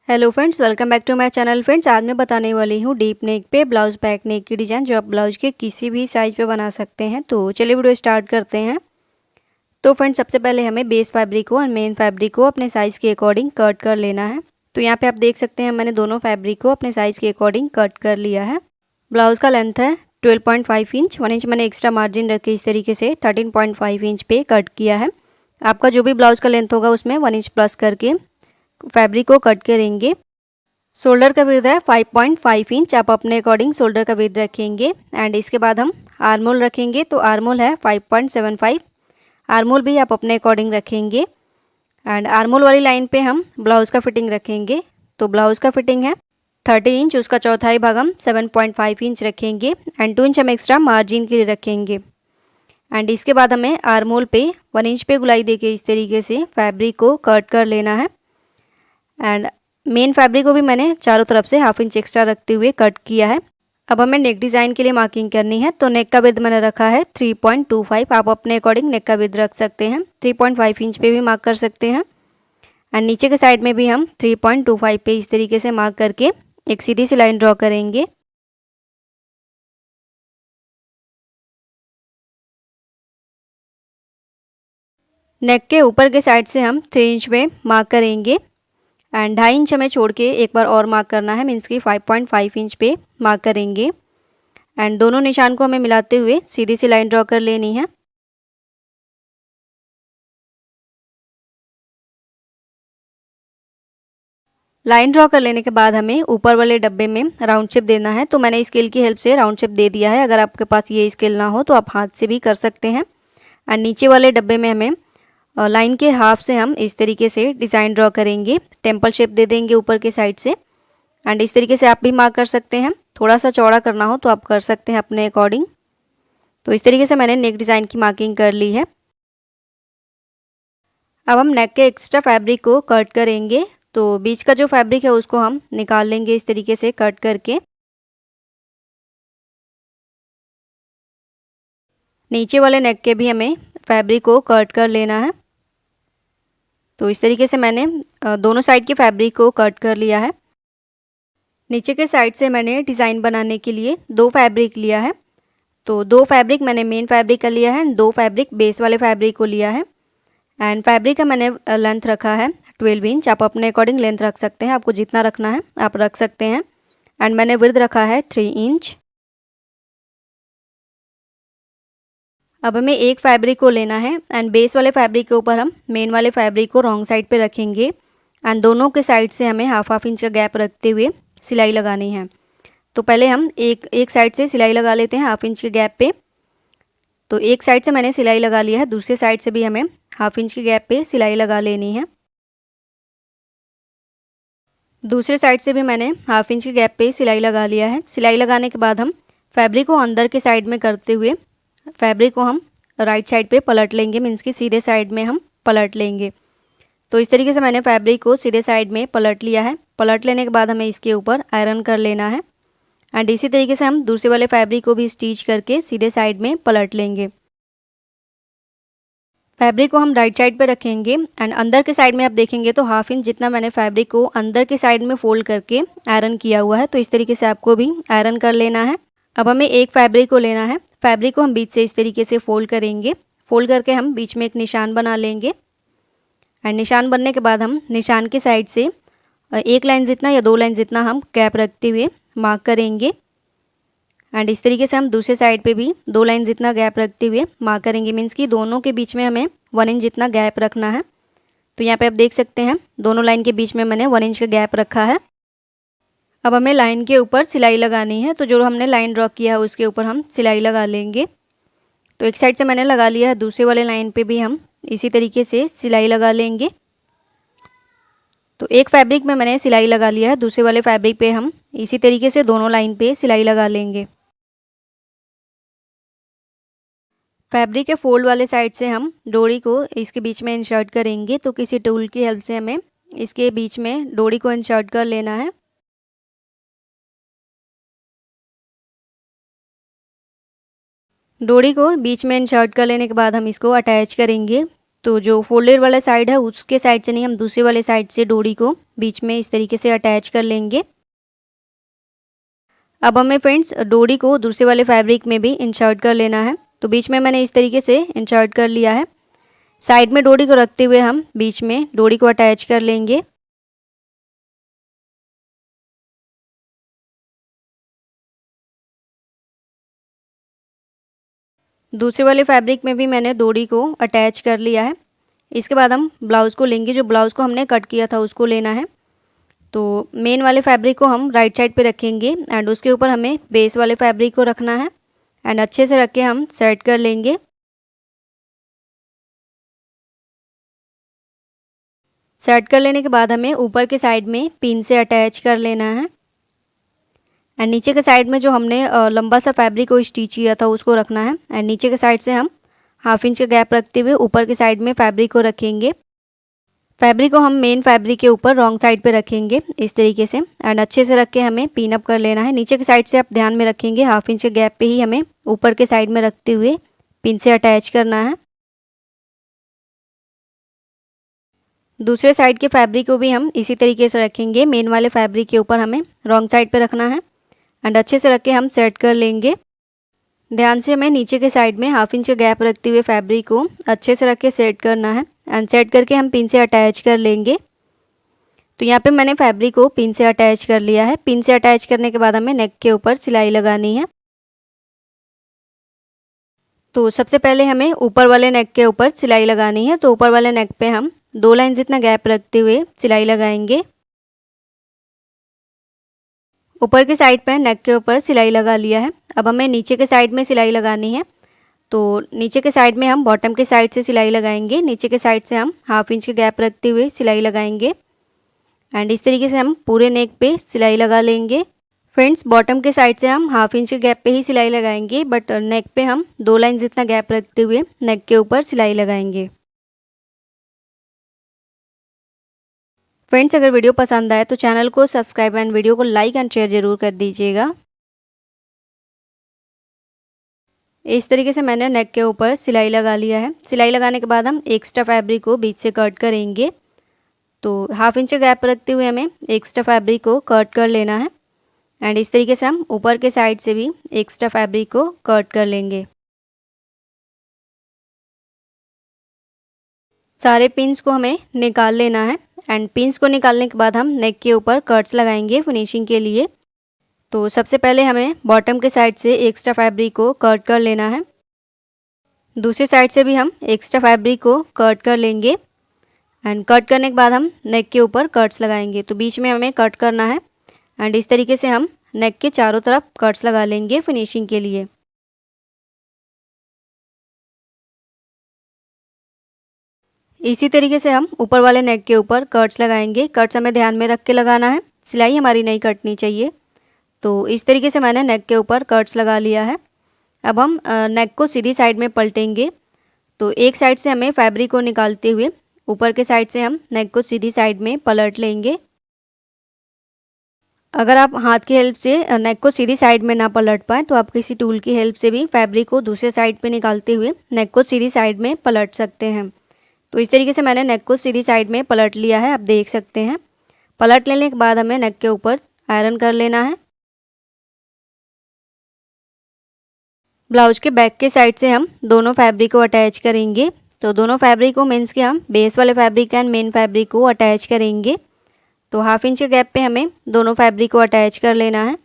Hello friends, welcome back to my channel. Friends, आज मैं बताने वाली हूँ डीप नेक पे ब्लाउज बैक नेक की डिज़ाइन, जो आप ब्लाउज के किसी भी साइज़ पे बना सकते हैं। तो चलिए वीडियो स्टार्ट करते हैं। तो फ्रेंड्स, सबसे पहले हमें बेस फैब्रिक को और मेन फैब्रिक को अपने साइज़ के अकॉर्डिंग कट कर लेना है। तो यहाँ पे आप देख सकते हैं मैंने दोनों फैब्रिक को अपने साइज़ के अकॉर्डिंग कट कर लिया है। ब्लाउज़ का लेंथ है 12.5 इंच, 1 इंच मैंने एक्स्ट्रा मार्जिन रख के इस तरीके से 13.5 इंच पे कट किया है। आपका जो भी ब्लाउज़ का लेंथ होगा उसमें 1 इंच प्लस करके फैब्रिक को कट करेंगे। शोल्डर का विड्थ है 5.5 इंच, आप अपने अकॉर्डिंग शोल्डर का विड्थ रखेंगे। एंड इसके बाद हम आर्मोल रखेंगे, तो आर्मोल है 5.75। आर्मोल भी आप अपने अकॉर्डिंग रखेंगे। एंड आर्मोल वाली लाइन पे हम ब्लाउज़ का फिटिंग रखेंगे। तो ब्लाउज़ का फिटिंग है 30 इंच, उसका चौथाई भाग हम 7.5 इंच रखेंगे। एंड 2 इंच हम एक्स्ट्रा मार्जिन के लिए रखेंगे। एंड इसके बाद हमें आर्मोल पे 1 इंच पे गुलाई देके इस तरीके से फैब्रिक को कट कर लेना है। एंड मेन फैब्रिक को भी मैंने चारों तरफ से 1/2 इंच एक्स्ट्रा रखते हुए कट किया है। अब हमें नेक डिज़ाइन के लिए मार्किंग करनी है। तो नेक का विड्थ मैंने रखा है 3.25। आप अपने अकॉर्डिंग नेक का विड्थ रख सकते हैं। 3.5 इंच पे भी मार्क कर सकते हैं। एंड नीचे के साइड में भी हम 3.25 पे इस तरीके से मार्क करके एक सीधी सी लाइन ड्रॉ करेंगे। नेक के ऊपर के साइड से हम 3 इंच पे मार्क करेंगे। एंड 2.5 इंच हमें छोड़ के एक बार और मार्क करना है, मीन्स कि 5.5 इंच पे मार्क करेंगे। एंड दोनों निशान को हमें मिलाते हुए सीधी सी लाइन ड्रॉ कर लेनी है। लाइन ड्रॉ कर लेने के बाद हमें ऊपर वाले डब्बे में राउंड शेप देना है। तो मैंने स्केल की हेल्प से राउंड शेप दे दिया है। अगर आपके पास ये स्केल ना हो तो आप हाथ से भी कर सकते हैं। एंड नीचे वाले डब्बे में हमें लाइन के हाफ से हम इस तरीके से डिज़ाइन ड्रॉ करेंगे। टेम्पल शेप दे देंगे ऊपर के साइड से। एंड इस तरीके से आप भी मार्क कर सकते हैं। थोड़ा सा चौड़ा करना हो तो आप कर सकते हैं अपने अकॉर्डिंग। तो इस तरीके से मैंने नेक डिज़ाइन की मार्किंग कर ली है। अब हम नेक के एक्स्ट्रा फैब्रिक को कट करेंगे। तो बीच का जो फैब्रिक है उसको हम निकाल लेंगे इस तरीके से कट करके। नीचे वाले नेक के भी हमें फैब्रिक को कट कर लेना है। तो इस तरीके से मैंने दोनों साइड के फैब्रिक को कट कर लिया है। नीचे के साइड से मैंने डिज़ाइन बनाने के लिए 2 फैब्रिक लिया है। तो 2 फैब्रिक मैंने मेन फैब्रिक का लिया है, 2 फैब्रिक बेस वाले फैब्रिक को लिया है। एंड फैब्रिक का मैंने लेंथ रखा है 12 इंच। आप अपने अकॉर्डिंग लेंथ रख सकते हैं, आपको जितना रखना है आप रख सकते हैं। एंड मैंने विड्थ रखा है 3 इंच। अब हमें एक फैब्रिक को लेना है एंड बेस वाले फैब्रिक के ऊपर हम मेन वाले फैब्रिक को रॉन्ग साइड पे रखेंगे। एंड दोनों के साइड से हमें 1/2 इंच का गैप रखते हुए सिलाई लगानी है। तो पहले हम एक साइड से सिलाई लगा लेते हैं 1/2 इंच के गैप पे। तो एक साइड से मैंने सिलाई लगा लिया है, दूसरे साइड से भी हमें 1/2 इंच के गैप पे सिलाई लगा लेनी है। दूसरे साइड से भी मैंने 1/2 इंच के गैप पे सिलाई लगा लिया है। सिलाई लगाने के बाद हम फैब्रिक को अंदर के साइड में करते हुए फैब्रिक को हम राइट साइड पे पलट लेंगे, मीन्स कि सीधे साइड में हम पलट लेंगे। तो इस तरीके से मैंने फैब्रिक को सीधे साइड में पलट लिया है। पलट लेने के बाद हमें इसके ऊपर आयरन कर लेना है। एंड इसी तरीके से हम दूसरे वाले फैब्रिक को भी स्टिच करके सीधे साइड में पलट लेंगे। फैब्रिक को हम राइट साइड पे रखेंगे। एंड अंदर के साइड में आप देखेंगे तो 1/2 इंच जितना मैंने फैब्रिक को अंदर के साइड में फोल्ड करके आयरन किया हुआ है। तो इस तरीके से आपको भी आयरन कर लेना है। अब हमें एक फैब्रिक को लेना है। फैब्रिक को हम बीच से इस तरीके से फोल्ड करेंगे। फोल्ड करके हम बीच में एक निशान बना लेंगे। एंड निशान बनने के बाद हम निशान के साइड से 1 लाइन जितना या 2 लाइन जितना हम गैप रखते हुए मार्क करेंगे। एंड इस तरीके से हम दूसरे साइड पे भी 2 लाइन जितना गैप रखते हुए मार्क करेंगे, मीन्स कि दोनों के बीच में हमें 1 इंच जितना गैप रखना है। तो यहाँ पे आप देख सकते हैं दोनों लाइन के बीच में मैंने 1 इंच का गैप रखा है। अब हमें लाइन के ऊपर सिलाई लगानी है। तो जो हमने लाइन ड्रॉ किया है उसके ऊपर हम सिलाई लगा लेंगे। तो एक साइड से मैंने लगा लिया है, दूसरे वाले लाइन पे भी हम इसी तरीके से सिलाई लगा लेंगे। तो एक फैब्रिक में मैंने सिलाई लगा लिया है, दूसरे वाले फैब्रिक पे हम इसी तरीके से दोनों लाइन पे सिलाई लगा लेंगे। फैब्रिक के फोल्ड वाले साइड से हम डोरी को इसके बीच में इंसर्ट करेंगे। तो किसी टूल की हेल्प से हमें इसके बीच में डोरी को इंसर्ट कर लेना है। डोरी को बीच में इंसर्ट कर लेने के बाद हम इसको अटैच करेंगे। तो जो फोल्डेड वाला साइड है उसके साइड से नहीं, हम दूसरे वाले साइड से डोरी को बीच में इस तरीके से अटैच कर लेंगे। अब हमें फ्रेंड्स डोरी को दूसरे वाले फैब्रिक में भी इंसर्ट कर लेना है। तो बीच में मैंने इस तरीके से इंसर्ट कर लिया है। साइड में डोरी को रखते हुए हम बीच में डोरी को अटैच कर लेंगे। दूसरे वाले फैब्रिक में भी मैंने डोरी को अटैच कर लिया है। इसके बाद हम ब्लाउज़ को लेंगे, जो ब्लाउज़ को हमने कट किया था उसको लेना है। तो मेन वाले फैब्रिक को हम राइट साइड पे रखेंगे एंड उसके ऊपर हमें बेस वाले फैब्रिक को रखना है एंड अच्छे से रख के हम सेट कर लेंगे। सेट कर लेने के बाद हमें ऊपर के साइड में पिन से अटैच कर लेना है एंड नीचे के साइड में जो हमने लंबा सा फैब्रिक को स्टिच किया था उसको रखना है एंड नीचे के साइड से हम 1/2 इंच का गैप रखते हुए ऊपर के साइड में फैब्रिक को रखेंगे। फैब्रिक को हम मेन फैब्रिक के ऊपर रॉन्ग साइड पे रखेंगे इस तरीके से एंड अच्छे से रख के हमें पिन अप कर लेना है। नीचे के साइड से आप ध्यान में रखेंगे 1/2 इंच के गैप पे ही हमें ऊपर के साइड में रखते हुए पिन से अटैच करना है। दूसरे साइड के फैब्रिक को भी हम इसी तरीके से रखेंगे। मेन वाले फैब्रिक के ऊपर हमें रॉन्ग साइड पे रखना है एंड अच्छे से रख के हम सेट कर लेंगे। ध्यान से हमें नीचे के साइड में 1/2 इंच का गैप रखते हुए फैब्रिक को अच्छे से रख के सेट करना है एंड सेट करके हम पिन से अटैच कर लेंगे। तो यहाँ पे मैंने फैब्रिक को पिन से अटैच कर लिया है। पिन से अटैच करने के बाद हमें नेक के ऊपर सिलाई लगानी है। तो सबसे पहले हमें ऊपर वाले नेक के ऊपर सिलाई लगानी है। तो ऊपर वाले नेक पे हम 2 लाइन जितना गैप रखते हुए सिलाई लगाएंगे। ऊपर के साइड पे नेक के ऊपर सिलाई लगा लिया है। अब हमें नीचे के साइड में सिलाई लगानी है। तो नीचे के साइड में हम बॉटम के साइड से सिलाई लगाएंगे। नीचे के साइड से हम 1/2 इंच का गैप रखते हुए सिलाई लगाएंगे एंड इस तरीके से हम पूरे नेक पे सिलाई लगा लेंगे। फ्रेंड्स बॉटम के साइड से हम 1/2 इंच के गैप पे ही सिलाई लगाएंगे, बट नेक पे हम 2 लाइन जितना गैप रखते हुए नेक के ऊपर सिलाई लगाएंगे। फ्रेंड्स अगर वीडियो पसंद आए तो चैनल को सब्सक्राइब एंड वीडियो को लाइक एंड शेयर ज़रूर कर दीजिएगा। इस तरीके से मैंने नेक के ऊपर सिलाई लगा लिया है। सिलाई लगाने के बाद हम एक्स्ट्रा फैब्रिक को बीच से कट करेंगे। तो 1/2 इंच गैप रखते हुए हमें एक्स्ट्रा फैब्रिक को कट कर लेना है एंड इस तरीके से हम ऊपर के साइड से भी एक्स्ट्रा फैब्रिक को कट कर लेंगे। सारे पिन्स को हमें निकाल लेना है एंड पिन्स को निकालने के बाद हम नेक के ऊपर कट्स लगाएंगे फिनिशिंग के लिए। तो सबसे पहले हमें बॉटम के साइड से एक्स्ट्रा फैब्रिक को कट कर लेना है। दूसरी साइड से भी हम एक्स्ट्रा फैब्रिक को कट कर लेंगे एंड कट करने के बाद हम नेक के ऊपर कट्स लगाएंगे। तो बीच में हमें कट करना है एंड इस तरीके से हम नेक के चारों तरफ कट्स लगा लेंगे फिनिशिंग के लिए। इसी तरीके से हम ऊपर वाले नेक के ऊपर कट्स लगाएंगे। कट्स हमें ध्यान में रख के लगाना है, सिलाई हमारी नहीं कटनी चाहिए। तो इस तरीके से मैंने नेक के ऊपर कट्स लगा लिया है। अब हम नेक को सीधी साइड में पलटेंगे। तो एक साइड से हमें फैब्रिक को निकालते हुए ऊपर के साइड से हम नेक को सीधी साइड में पलट लेंगे। अगर आप हाथ की हेल्प से नेक को सीधी साइड में ना पलट पाएँ तो आप किसी टूल की हेल्प से भी फैब्रिक को दूसरे साइड पे निकालते हुए नेक को सीधी साइड में पलट सकते हैं। तो इस तरीके से मैंने नेक को सीधी साइड में पलट लिया है, आप देख सकते हैं। पलट लेने के बाद हमें नेक के ऊपर आयरन कर लेना है। ब्लाउज के बैक के साइड से हम दोनों फैब्रिक को अटैच करेंगे। तो दोनों फैब्रिक को मीन्स के हम बेस वाले फैब्रिक एंड मेन फैब्रिक को अटैच करेंगे। तो 1/2 इंच के गैप पे हमें दोनों फैब्रिक को अटैच कर लेना है।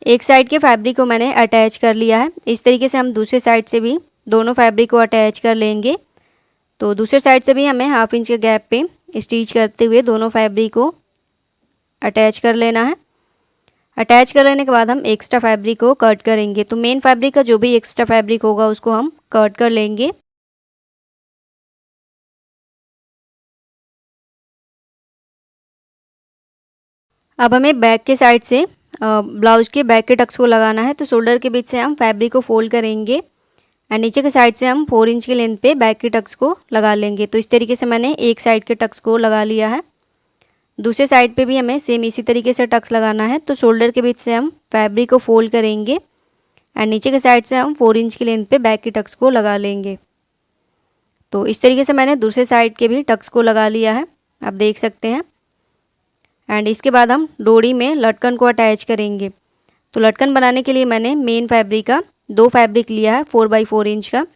एक साइड के फैब्रिक को मैंने अटैच कर लिया है। इस तरीके से हम दूसरे साइड से भी दोनों फैब्रिक को अटैच कर लेंगे। तो दूसरे साइड से भी हमें 1/2 इंच के गैप पे स्टिच करते हुए दोनों फैब्रिक को अटैच कर लेना है। अटैच कर लेने के बाद हम एक्स्ट्रा फैब्रिक को कट करेंगे। तो मेन फैब्रिक का जो भी एक्स्ट्रा फैब्रिक होगा उसको हम कट कर लेंगे। अब हमें बैक के साइड से ब्लाउज के बैक के टक्स को लगाना है। तो शोल्डर के बीच से हम फैब्रिक को फोल्ड करेंगे एंड नीचे के साइड से हम 4 इंच की लेंथ पे बैक के टक्स को लगा लेंगे। तो इस तरीके से मैंने एक साइड के टक्स को लगा लिया है। दूसरे साइड पे भी हमें सेम इसी तरीके से टक्स लगाना है। तो शोल्डर के बीच से हम फैब्रिक को फोल्ड करेंगे एंड नीचे के साइड से हम 4 इंच की लेंथ पे बैक के टक्स को लगा लेंगे। तो इस तरीके से मैंने दूसरे साइड के भी टक्स को लगा लिया है, आप देख सकते हैं। एंड इसके बाद हम डोरी में लटकन को अटैच करेंगे। तो लटकन बनाने के लिए मैंने मेन फैब्रिक का 2 फैब्रिक लिया है 4x4 इंच का।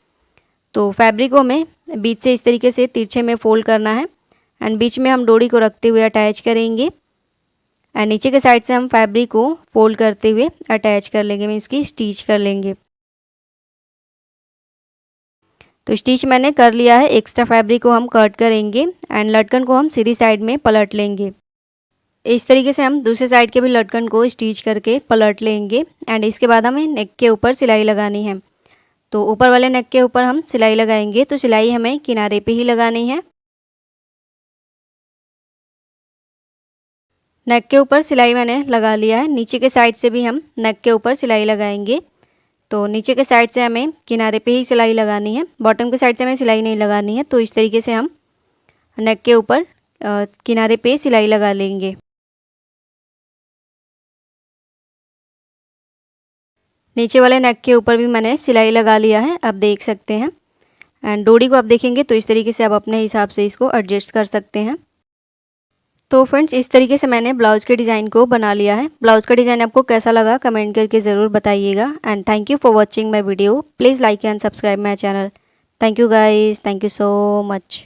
तो फैब्रिक को हमें बीच से इस तरीके से तिरछे में फोल्ड करना है एंड बीच में हम डोरी को रखते हुए अटैच करेंगे एंड नीचे के साइड से हम फैब्रिक को फोल्ड करते हुए अटैच कर लेंगे, मीन्स की स्टिच कर लेंगे। तो स्टिच मैंने कर लिया है। एक्स्ट्रा फैब्रिक को हम कट करेंगे एंड लटकन को हम सीधी साइड में पलट लेंगे। इस तरीके से हम दूसरे साइड के भी लटकन को स्टिच करके पलट लेंगे एंड इसके बाद हमें नेक के ऊपर सिलाई लगानी है। तो ऊपर वाले नेक के ऊपर हम सिलाई लगाएंगे। तो सिलाई हमें किनारे पे ही लगानी है। नेक के ऊपर सिलाई मैंने लगा लिया है। नीचे के साइड से भी हम नेक के ऊपर सिलाई लगाएंगे। तो नीचे के साइड से हमें किनारे पे ही सिलाई लगानी है, बॉटम के साइड से हमें सिलाई नहीं लगानी है। तो इस तरीके से हम नेक के ऊपर किनारे पे सिलाई लगा लेंगे। नीचे वाले नेक के ऊपर भी मैंने सिलाई लगा लिया है, आप देख सकते हैं। एंड डोरी को आप देखेंगे तो इस तरीके से आप अपने हिसाब से इसको एडजस्ट कर सकते हैं। तो फ्रेंड्स इस तरीके से मैंने ब्लाउज़ के डिज़ाइन को बना लिया है। ब्लाउज़ का डिज़ाइन आपको कैसा लगा कमेंट करके ज़रूर बताइएगा। And thank you for watching my video. Please like and subscribe my channel. Thank you guys, thank you so much.